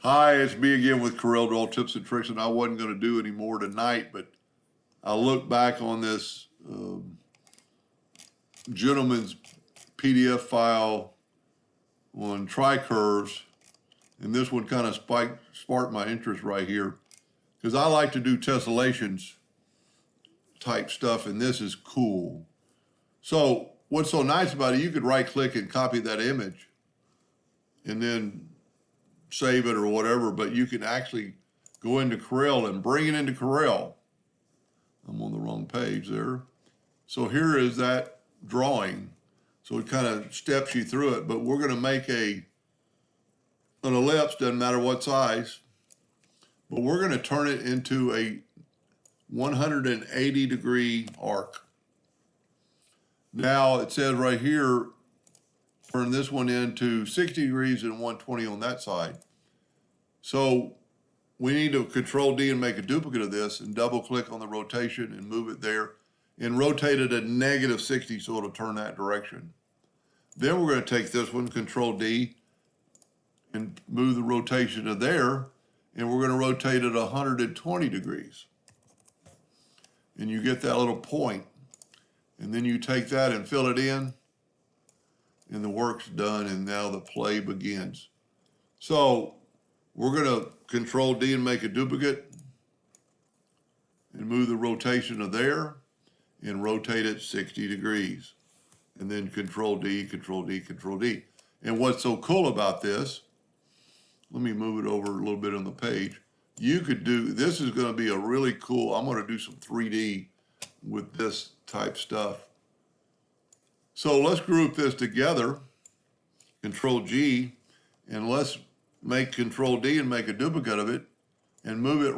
Hi, it's me again with Corel Draw Tips and Tricks, and I wasn't going to do any more tonight, but I looked back on this gentleman's PDF file on Tricurves, and this one kind of sparked my interest right here, because I like to do tessellations type stuff, and this is cool. So what's so nice about it, you could right-click and copy that image, and then save it or whatever, but you can actually go into Corel and bring it into Corel. I'm on the wrong page there. So here is that drawing. So it kind of steps you through it, but we're going to make an ellipse, doesn't matter what size, but we're going to turn it into a 180-degree arc. Now it says right here, turn this one into 60 degrees and 120 on that side. So we need to Control D and make a duplicate of this and double click on the rotation and move it there and rotate it at -60 so it'll turn that direction. Then we're going to take this one, Control D, and move the rotation to there, and we're going to rotate it 120 degrees. And you get that little point. And then you take that and fill it in, and the work's done, and now the play begins. So we're going to Control D and make a duplicate and move the rotation to there and rotate it 60 degrees. And then Control D, Control D, Control D. And what's so cool about this, let me move it over a little bit on the page. You could do, this is going to be a really cool, I'm going to do some 3D with this type stuff. So let's group this together, Control G, and let's make Control D and make a duplicate of it and move it,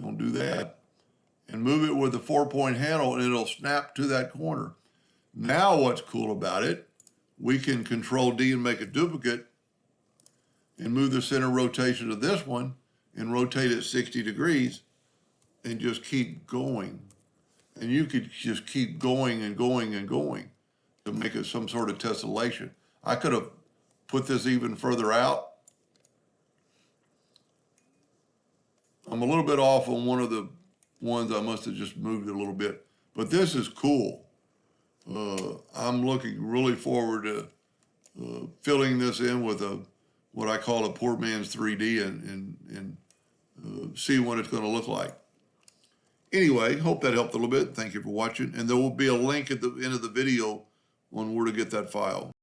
don't do that, and move it with the 4-point handle, and it'll snap to that corner. Now what's cool about it, we can Control D and make a duplicate and move the center rotation of this one and rotate it 60 degrees and just keep going. And you could just keep going and going and going to make it some sort of tessellation. I could have put this even further out. I'm a little bit off on one of the ones. I must have just moved it a little bit. But this is cool. I'm looking really forward to filling this in with what I call a poor man's 3D and see what it's going to look like. Anyway, hope that helped a little bit. Thank you for watching. And there will be a link at the end of the video on where to get that file.